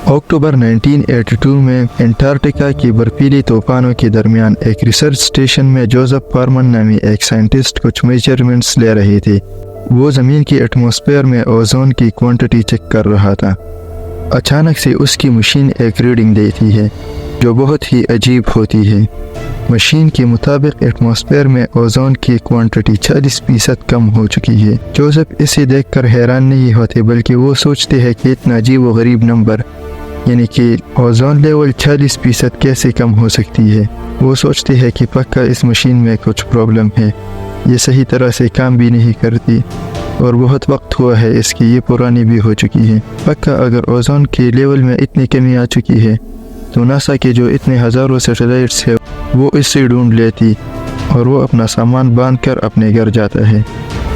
अक्टूबर 1982 में अंटार्कटिका की बर्फीली तूफानों के दरमियान एक रिसर्च स्टेशन में जोसेफ फॉरमन नामी एक साइंटिस्ट कुछ मेजरमेंट्स ले रहे थे। वो ज़मीन की एटमॉस्फेयर में ओजोन की क्वांटिटी चेक कर रहा था। अचानक से उसकी मशीन एक रीडिंग देती है जो बहुत ही अजीब होती है। मशीन के मुताबिक एटमॉस्फेयर में ओजोन की क्वांटिटी 40% कम हो चुकी है। जोसेफ इसे देखकर हैरान नहीं होते बल्कि वो सोचते हैं कि इतना अजीब व गरीब नंबर यानी कि ओजोन लेवल 40% कैसे कम हो सकती है। वो सोचते हैं कि पक्का इस मशीन में कुछ प्रॉब्लम है, ये सही तरह से काम भी नहीं करती और बहुत वक्त हुआ है इसकी, ये पुरानी भी हो चुकी है। पक्का अगर ओजोन के लेवल में इतनी कमी आ चुकी है तो नासा के जो इतने हज़ारों सैटेलाइट्स है वो इससे ढूंढ लेती और वो अपना सामान बांध कर अपने घर जाता है।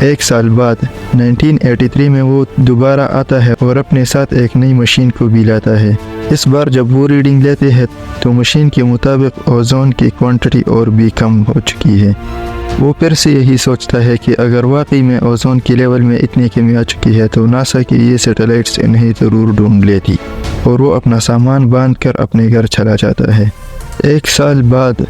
एक साल बाद 1983 में वो दोबारा आता है और अपने साथ एक नई मशीन को भी लाता है। इस बार जब वो रीडिंग लेते हैं तो मशीन के मुताबिक ओजोन की क्वांटिटी और भी कम हो चुकी है। वो फिर से यही सोचता है कि अगर वाकई में ओजोन के लेवल में इतनी कमी आ चुकी है तो नासा की ये सैटेलाइट्स इन्हें ज़रूर ढूंढ लेती और वो अपना सामान बांध कर अपने घर चला जाता है। एक साल बाद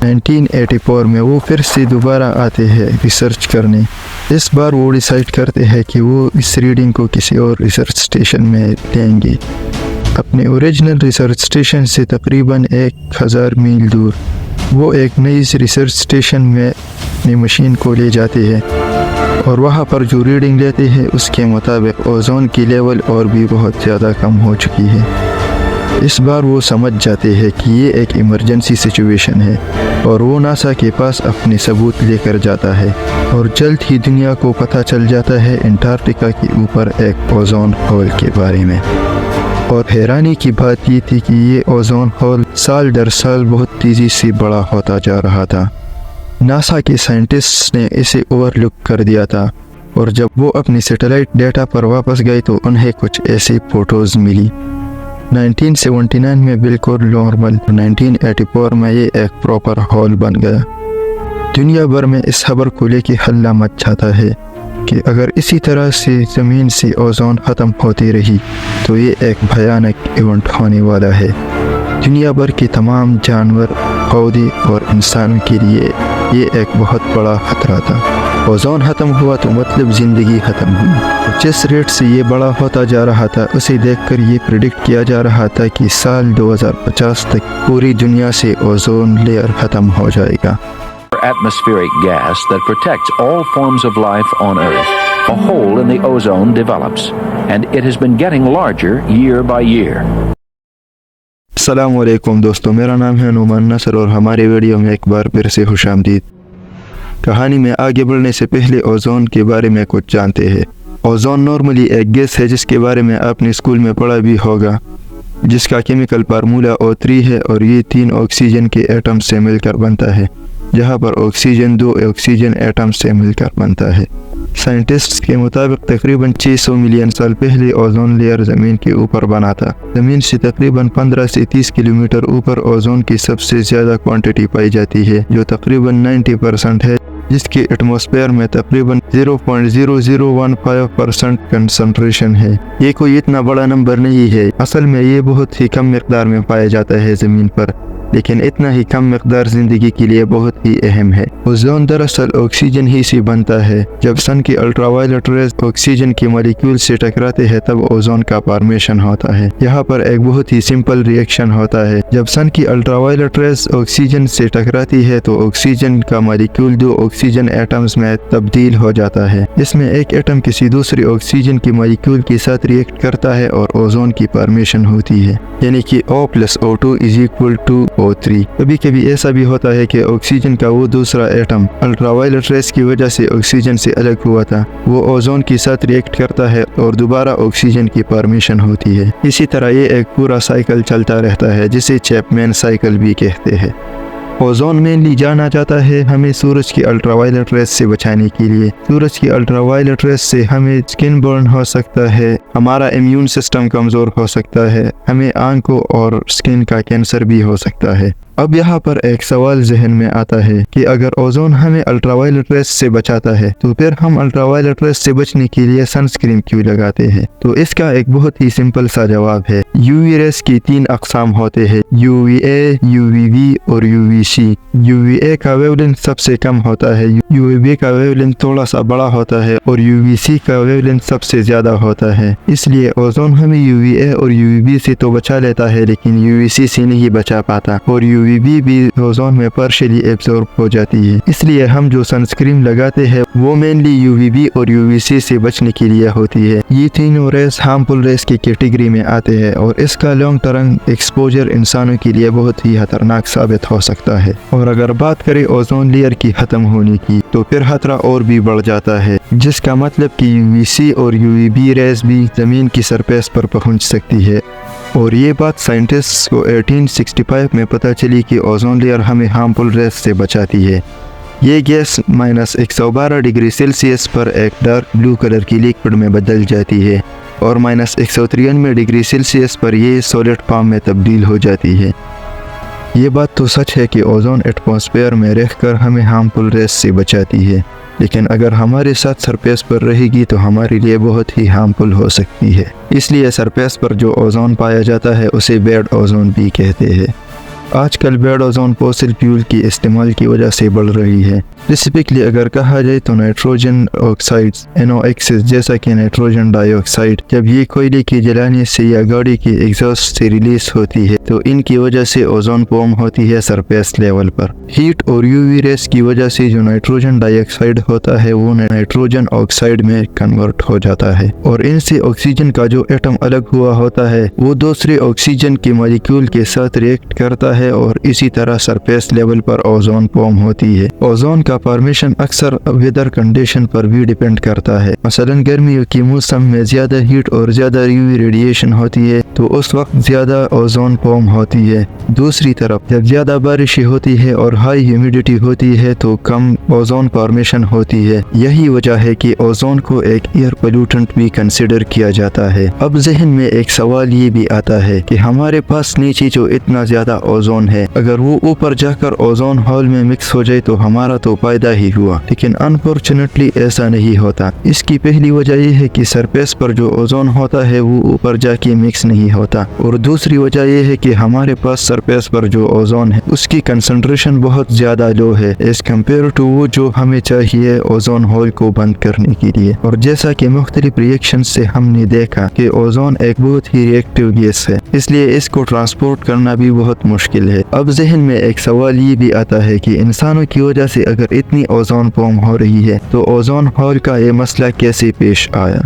1984 में वो फिर से दोबारा आते हैं रिसर्च करने। इस बार वो डिसाइड करते हैं कि वो इस रीडिंग को किसी और रिसर्च स्टेशन में लेंगे, अपने ओरिजिनल रिसर्च स्टेशन से तकरीबन 1000 मील दूर। वो एक नई रिसर्च स्टेशन में अपनी मशीन को ले जाते हैं और वहाँ पर जो रीडिंग लेते हैं उसके मुताबिक ओजोन की लेवल और भी बहुत ज़्यादा कम हो चुकी है। इस बार वो समझ जाते हैं कि ये एक इमरजेंसी सिचुएशन है और वो नासा के पास अपने सबूत लेकर जाता है और जल्द ही दुनिया को पता चल जाता है अंटार्कटिका के ऊपर एक ओजोन होल के बारे में। और हैरानी की बात ये थी कि ये ओजोन होल साल दर साल बहुत तेज़ी से बड़ा होता जा रहा था। नासा के साइंटिस्ट्स ने इसे ओवरलुक कर दिया था और जब वो अपनी सैटेलाइट डेटा पर वापस गए तो उन्हें कुछ ऐसी फ़ोटोज़ मिली। 1979 में बिल्कुल नॉर्मल, 1984 में ये एक प्रॉपर होल बन गया। दुनिया भर में इस खबर को लेके हल्ला मच जाता है कि अगर इसी तरह से ज़मीन से ओजोन ख़त्म होती रही तो ये एक भयानक इवेंट होने वाला है। दुनिया भर के तमाम जानवर, पौधे और इंसानों के लिए ये एक बहुत बड़ा खतरा था। ओजोन ख़त्म हुआ तो मतलब ज़िंदगी ख़त्म हुई। जिस रेट से ये बड़ा होता जा रहा था उसे देखकर ये प्रिडिक्ट किया जा रहा था कि साल 2050 तक पूरी दुनिया से ओजोन लेयर ख़त्म हो जाएगा। Atmospheric gas that protects all forms of life on Earth. A hole in the ozone develops, and it has been getting larger year by year. अस्सलामु अलैकुम दोस्तों, मेरा नाम है नुमान नसर और हमारे वीडियो में एक बार फिर से खुशामदीद। कहानी में आगे बढ़ने से पहले ओजोन के बारे में कुछ जानते हैं। ओजोन नॉर्मली एक गैस है जिसके बारे में आपने स्कूल में पढ़ा भी होगा, जिसका केमिकल फार्मूला O3 है और ये 3 ऑक्सीजन के एटम से मिलकर बनता है, जहाँ पर ऑक्सीजन 2 ऑक्सीजन एटम से मिलकर बनता है। साइंटिस्ट्स के मुताबिक तकरीबन 600 मिलियन साल पहले ओजोन लेयर ज़मीन के ऊपर बना था। ज़मीन से तकरीबन 15 से 30 किलोमीटर ऊपर ओजोन की सबसे ज़्यादा क्वांटिटी पाई जाती है जो तकरीबन 90% है, जिसके एटमॉस्फेयर में तकरीबन 0.0015% कंसंट्रेशन है। ये कोई इतना बड़ा नंबर नहीं है, असल में ये बहुत ही कम मिकदार में पाया जाता है ज़मीन पर, लेकिन इतना ही कम मिकदार ज़िंदगी के लिए बहुत ही अहम है। ओजोन दरअसल ऑक्सीजन ही से बनता है। जब सन की अल्ट्रावायलेट रेज ऑक्सीजन के मॉलिक्यूल से टकराते हैं तब ओजोन का फॉर्मेशन होता है। यहाँ पर एक बहुत ही सिंपल रिएक्शन होता है। जब सन की अल्ट्रावायलेट रेज ऑक्सीजन से टकराती है तो ऑक्सीजन का मॉलिक्यूल 2 ऑक्सीजन एटम्स में तब्दील हो जाता है। इसमें एक एटम किसी दूसरे ऑक्सीजन के मॉलिक्यूल के साथ रिएक्ट करता है और ओजोन की फॉर्मेशन होती है, यानी कि O+O2 = O3। कभी कभी ऐसा भी होता है कि ऑक्सीजन का वो दूसरा एटम अल्ट्रावायलेट रेस की वजह से ऑक्सीजन से अलग हुआ था, वो ओजोन के साथ रिएक्ट करता है और दोबारा ऑक्सीजन की फॉर्मेशन होती है। इसी तरह ये एक पूरा साइकिल चलता रहता है जिसे चैपमैन साइकिल भी कहते हैं। ओजोन मेनली जाना जाता है हमें सूरज की अल्ट्रावायलेट रेस से बचाने के लिए। सूरज की अल्ट्रावायलेट रेस से हमें स्किन बर्न हो सकता है, हमारा इम्यून सिस्टम कमज़ोर हो सकता है, हमें आंखों और स्किन का कैंसर भी हो सकता है। अब यहाँ पर एक सवाल जहन में आता है कि अगर ओजोन हमें अल्ट्रावायलेट रेस से बचाता है तो फिर हम अल्ट्रावायलेट रेस से बचने के लिए सनस्क्रीन क्यों लगाते हैं? तो इसका एक बहुत ही सिंपल सा जवाब है। यूवी रेस की 3 अकसाम होते हैं, UVA, UVB और UVC। UVA का वेवलेंथ सबसे कम होता है, UVB का वेवलेंथ थोड़ा सा बड़ा होता है और UVC का वेवलेंथ सबसे ज्यादा होता है। इसलिए ओजोन हमें UVA और UVB से तो बचा लेता है लेकिन UVC से नहीं बचा पाता और UVB भी ओजोन में पार्शियली एब्जॉर्ब हो जाती है। इसलिए हम जो सनस्क्रीन लगाते हैं वो मेनली UVB और UVC से बचने के लिए होती है। ये तीनों रेस हार्मफुल रेस की कैटेगरी में आते हैं और इसका लॉन्ग टर्म एक्सपोजर इंसानों के लिए बहुत ही खतरनाक साबित हो सकता है। और अगर बात करें ओजोन लेयर की खत्म होने की तो फिर खतरा और भी बढ़ जाता है, जिसका मतलब कि UVC और UVB रेस भी जमीन की सरफेस पर पहुंच सकती है। और ये बात साइंटिस्ट्स को 1865 में पता चली कि ओजोन लेयर हमें हार्मफुल रेस से बचाती है। ये गैस -112 डिग्री सेल्सियस पर एक डार्क ब्लू कलर की लिक्विड में बदल जाती है और -193 डिग्री सेल्सियस पर ये सॉलिड फॉर्म में तब्दील हो जाती है। ये बात तो सच है कि ओजोन एटमॉस्फेयर में रहकर हमें हार्मफुल रेस से बचाती है, लेकिन अगर हमारे साथ सरफेस पर रहेगी तो हमारे लिए बहुत ही हार्मफुल हो सकती है। इसलिए सरफेस पर जो ओजोन पाया जाता है उसे बैड ओजोन भी कहते हैं। आजकल बैड ओजोन फॉसिल फ्यूल की इस्तेमाल की वजह से बढ़ रही है। स्पेसिफिकली अगर कहा जाए तो नाइट्रोजन ऑक्साइड्स NOx जैसा कि नाइट्रोजन डाइऑक्साइड, जब ये कोयले की जलाने से या गाड़ी की एग्जॉस्ट से रिलीज होती है तो इनकी वजह से ओजोन फॉर्म होती है सरफेस लेवल पर। हीट और UV रेस की वजह से जो नाइट्रोजन डाइऑक्साइड होता है वो नाइट्रोजन ऑक्साइड में कन्वर्ट हो जाता है और इनसे ऑक्सीजन का जो एटम अलग हुआ होता है वो दूसरे ऑक्सीजन के मॉलिक्यूल के साथ रिएक्ट करता है और इसी तरह सरफेस लेवल पर ओजोन फॉर्म होती है। ओजोन का फॉर्मेशन अक्सर वेदर कंडीशन पर भी डिपेंड करता है। मसलन गर्मियों के मौसम में ज्यादा हीट और ज्यादा UV रेडिएशन होती है तो उस वक्त ज्यादा ओजोन फॉर्म होती है। दूसरी तरफ जब ज्यादा बारिश होती है और हाई ह्यूमिडिटी होती है तो कम ओजोन फॉर्मेशन होती है। यही वजह है कि ओजोन को एक एयर पोल्यूटेंट भी कंसिडर किया जाता है। अब जहन में एक सवाल ये भी आता है कि हमारे पास नीचे जो इतना ज्यादा ओजोन है, अगर वो ऊपर जाकर ओजोन होल में मिक्स हो जाए तो हमारा तो फायदा ही हुआ, लेकिन अनफॉर्चुनेटली ऐसा नहीं होता। इसकी पहली वजह यह है कि सरफेस पर जो ओजोन होता है वो ऊपर जाके मिक्स नहीं होता और दूसरी वजह यह है कि हमारे पास सरफेस पर जो ओजोन है उसकी कंसंट्रेशन बहुत ज्यादा लो है एज कम्पेयर टू वो जो हमें चाहिए ओजोन होल को बंद करने के लिए। और जैसा कि मुख्तलिफ रिएक्शन से हमने देखा कि ओजोन एक बहुत ही रिएक्टिव गैस है, इसलिए इसको ट्रांसपोर्ट करना भी बहुत मुश्किल है। अब जहन में एक सवाल ये भी आता है कि इंसानों की वजह से अगर इतनी ओजोन फॉर्म हो रही है तो ओजोन होल का ये मसला कैसे पेश आया?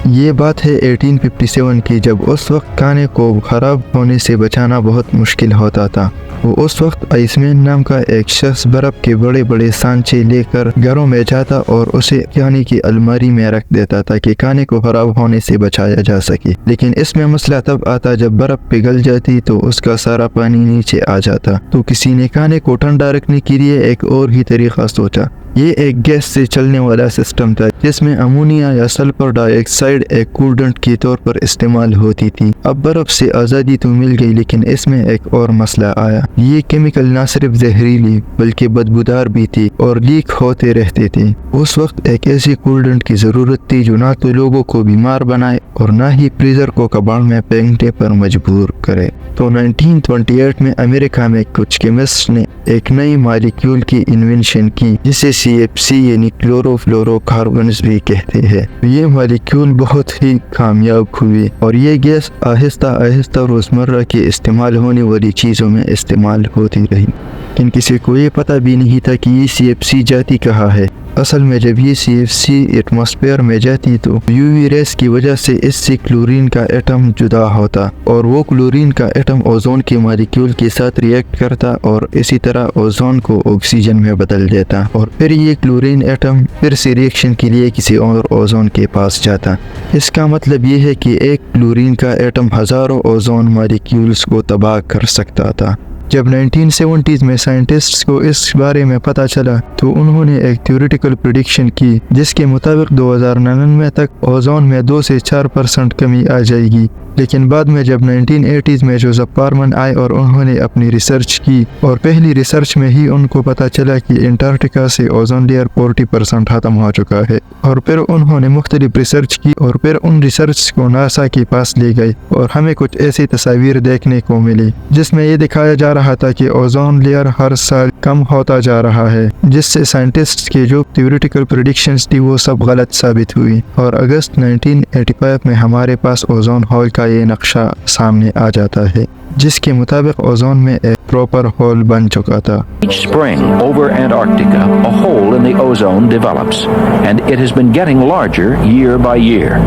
ये बात है 1857 की, जब उस वक्त खाने को खराब होने से बचाना बहुत मुश्किल होता था। वो उस वक्त आइसमैन नाम का एक शख्स बर्फ के बड़े बड़े सांचे लेकर घरों में जाता और उसे खाने की अलमारी में रख देता ताकि खाने को खराब होने से बचाया जा सके। लेकिन इसमें मसला तब आता जब बर्फ पिघल जाती तो उसका सारा पानी नीचे आ जाता। तो किसी ने खाने को ठंडा रखने के लिए एक और ही तरीका सोचा। ये एक गैस से चलने वाला सिस्टम था जिसमें अमोनिया या सल्फर डाइऑक्साइड एक कूलेंट के तौर पर इस्तेमाल होती थी। अब बर्फ से आज़ादी तो मिल गई, लेकिन इसमें एक और मसला आया। ये केमिकल न सिर्फ जहरीली बल्कि बदबूदार भी थी और लीक होते रहते थे। उस वक्त एक ऐसी कूलेंट की जरूरत थी जो ना तो लोगों को बीमार बनाए और ना ही फ्रीजर को कबाड़ में फेंकने पर मजबूर करे। तो 1928 में अमेरिका में कुछ केमिस्ट ने एक नई मॉलिक्यूल की इन्वेंशन की जिसे CFC यानी क्लोरोफ्लोरोकार्बन्स भी कहते हैं। ये मॉलिक्यूल बहुत ही कामयाब हुई और ये गैस आहिस्ता आहिस्ता रोजमर्रा के इस्तेमाल होने वाली चीज़ों में इस्तेमाल होती रही, लेकिन किसी को ये पता भी नहीं था कि ये CFC जाती कहाँ है। असल में जब ये CFC एटमॉस्फेयर में जाती तो UV रेस की वजह से इससे क्लोरीन का एटम जुदा होता और वो क्लोरीन का एटम ओजोन के मॉलिक्यूल के साथ रिएक्ट करता और इसी तरह ओजोन को ऑक्सीजन में बदल देता और फिर ये क्लोरीन एटम फिर से रिएक्शन के लिए किसी और ओजोन के पास जाता। इसका मतलब ये है कि एक क्लोरीन का एटम हजारों ओजोन मॉलिक्यूल्स को तबाह कर सकता था। जब 1970s में साइंटिस्ट्स को इस बारे में पता चला तो उन्होंने एक थ्योरेटिकल प्रेडिक्शन की जिसके मुताबिक 2099 तक ओजोन में 2 से 4% कमी आ जाएगी। لیکن بعد میں جب 1980s میں جوزف پارمن آئے اور انہوں نے اپنی ریسرچ کی اور پہلی ریسرچ میں ہی ان کو پتہ چلا کہ انٹارکٹیکا سے اوزون لیئر 40% ختم ہو چکا ہے، اور پھر انہوں نے مختلف ریسرچ کی اور پھر ان ریسرچ کو ناسا کے پاس لے گئے اور ہمیں کچھ ایسی تصاویر دیکھنے کو ملی جس میں یہ دکھایا جا رہا تھا کہ اوزون لیئر ہر سال کم ہوتا جا رہا ہے، جس سے سائنٹسٹ کے جو تھیوریٹیکل پریڈکشنز تھی وہ سب غلط ثابت ہوئی، اور اگست 1985 میں ہمارے پاس اوزون ہول کا یہ نقشہ سامنے آ جاتا ہے جس کے مطابق اوزون میں ایک پراپر ہول بن چکا تھا۔ Each spring over Antarctica, a hole in the ozone develops, and it has been getting larger year by year.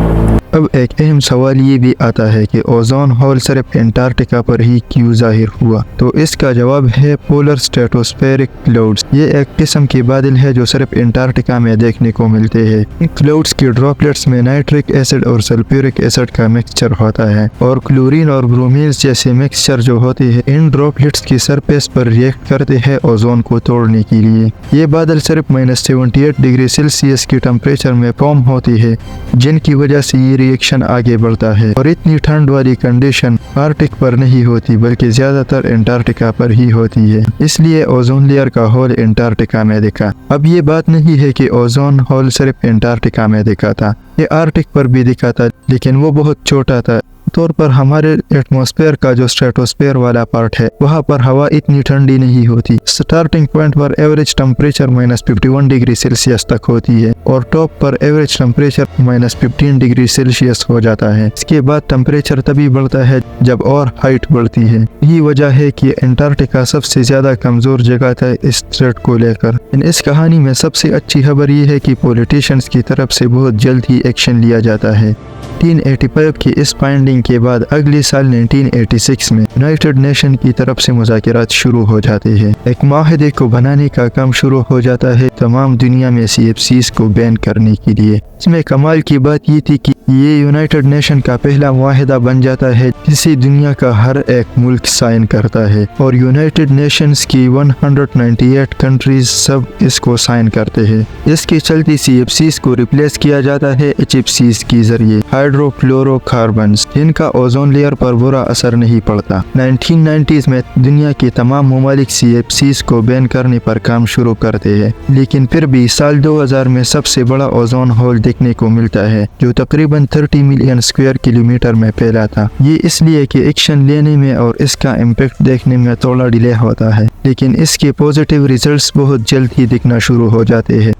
اب ایک اہم سوال یہ بھی آتا ہے کہ اوزون ہول صرف انٹارکٹیکا پر ہی کیوں ظاہر ہوا؟ تو اس کا جواب ہے پولر اسٹریٹوسفیرک کلاؤڈز۔ یہ ایک قسم کے بادل ہے جو صرف انٹارکٹیکا میں دیکھنے کو ملتے ہیں۔ ان کلاؤڈز کے ڈراپلیٹس میں نائٹرک ایسڈ اور سلفیورک ایسڈ کا مکسچر ہوتا ہے، اور کلورین اور برومینز جیسے مکسچر جو ہوتے ہیں ان ڈراپلیٹس کی سرفیس پر ریئیکٹ کرتے ہیں اوزون کو توڑنے کے لیے۔ یہ بادل صرف -78 ڈگری سیلسیس کے ٹمپریچر میں فارم ہوتی ہے، جن کی وجہ سے یہ ریئیکشن آگے بڑھتا ہے، اور اتنی ٹھنڈ والی کنڈیشن آرکٹک پر نہیں ہوتی بلکہ زیادہ تر انٹارکٹیکا پر ہی ہوتی ہے، اس لیے اوزون لیئر کا ہول انٹارکٹیکا میں دکھا۔ اب یہ بات نہیں ہے کہ اوزون ہول صرف انٹارکٹیکا میں دکھا تھا، یہ آرکٹک پر بھی دکھا تھا لیکن وہ بہت چھوٹا تھا۔ طور پر ہمارے ایٹماسفیئر کا جو اسٹریٹوسفیئر والا پارٹ ہے وہاں پر ہوا اتنی ٹھنڈی نہیں ہوتی، سٹارٹنگ پوائنٹ پر ایوریج ٹمپریچر -51 ڈگری سیلسیس تک ہوتی ہے اور ٹاپ پر ایوریج ٹمپریچر -15 ڈگری سیلسیس ہو جاتا ہے۔ اس کے بعد ٹمپریچر تبھی بڑھتا ہے جب اور ہائٹ بڑھتی ہے۔ یہی وجہ ہے کہ انٹارکٹیکا سب سے زیادہ کمزور جگہ تھا اس تھریٹ کو لے کر۔ اس کہانی میں سب سے اچھی خبر یہ ہے کہ پولیٹیشنز کی طرف سے بہت جلد ہی ایکشن لیا جاتا ہے۔ 1985 کی اس فائنڈنگ کے بعد اگلے سال 1986 میں یونائٹڈ نیشن کی طرف سے مذاکرات شروع ہو جاتے ہیں، ایک معاہدے کو بنانے کا کام شروع ہو جاتا ہے تمام دنیا میں CFCs کو بین کرنے کے لیے۔ اس میں کمال کی بات یہ تھی کہ یہ یونائٹڈ نیشن کا پہلا معاہدہ بن جاتا ہے جسے دنیا کا ہر ایک ملک سائن کرتا ہے، اور یونائٹڈ نیشنز کی 198 کنٹریز سب اس کو سائن کرتے ہیں۔ اس کے چلتے CFCs کو ریپلیس کیا جاتا ہے HFCs کے ذریعے، ہائیڈرو فلورو کاربنز، جن کا اوزون لیئر پر برا اثر نہیں پڑتا۔ 1990s میں دنیا کے تمام ممالک CFCs کو بین کرنے پر کام شروع کرتے ہیں، لیکن پھر بھی سال 2000 میں سب سے بڑا اوزون ہول دیکھنے کو ملتا ہے جو تقریباً 30 ملین اسکوائر کلومیٹر میں پھیلا تھا۔ یہ اس لیے کہ ایکشن لینے میں اور اس کا امپیکٹ دیکھنے میں تھوڑا ڈیلے ہوتا ہے، لیکن اس کے پازیٹیو ریزلٹس بہت جلد ہی دکھنا شروع ہو جاتے ہیں۔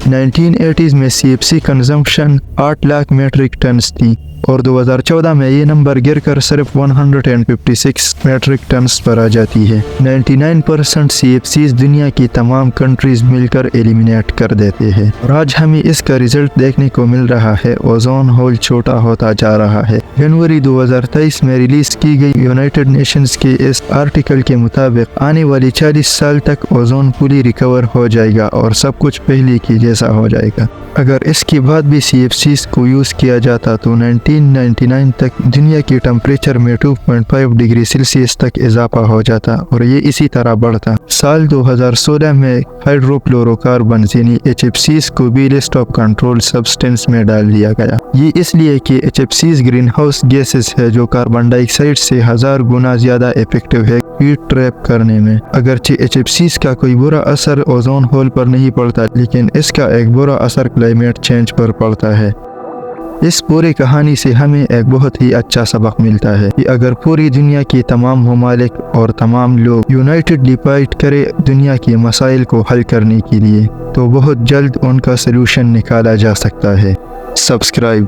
1980s میں CFC consumption 8 lakh metric tons تھی اور 2014 میں یہ نمبر گر کر صرف 156 میٹرک ٹنز پر آ جاتی ہے۔ 99% CFCs دنیا کی تمام کنٹریز مل کر ایلیمینیٹ کر دیتے ہیں، اور آج ہمیں اس کا ریزلٹ دیکھنے کو مل رہا ہے، اوزون ہول چھوٹا ہوتا جا رہا ہے۔ جنوری 2023 میں ریلیز کی گئی یونائٹڈ نیشنز کے اس آرٹیکل کے مطابق آنے والی 40 سال تک اوزون فلی ریکور ہو جائے گا اور سب کچھ پہلے کی جیسا ہو جائے گا۔ اگر اس کے بعد بھی CFCs کو یوز کیا جاتا تو 1999 تک دنیا کی ٹمپریچر میں 2.5 ڈگری سیلسیس تک اضافہ ہو جاتا اور یہ اسی طرح بڑھتا۔ سال 2016 میں ہائیڈرو فلورو کاربنز یعنی HFCs کو بھی لسٹ آف کنٹرول سبسٹینس میں ڈال دیا گیا۔ یہ اس لیے کہ HFCs گرین ہاؤس گیسز ہے جو کاربن ڈائی آکسائڈ سے 1000 گنا زیادہ ایفیکٹو ہے ہیٹ ٹریپ کرنے میں۔ اگرچہ HFCs کا کوئی برا اثر اوزون ہول پر نہیں پڑتا، لیکن اس کا ایک برا اثر کلائمیٹ چینج پر پڑتا ہے۔ اس پوری کہانی سے ہمیں ایک بہت ہی اچھا سبق ملتا ہے کہ اگر پوری دنیا کی تمام ممالک اور تمام لوگ یونائٹڈلی فائٹ کرے دنیا کے مسائل کو حل کرنے کے لیے، تو بہت جلد ان کا سلوشن نکالا جا سکتا ہے۔ سبسکرائب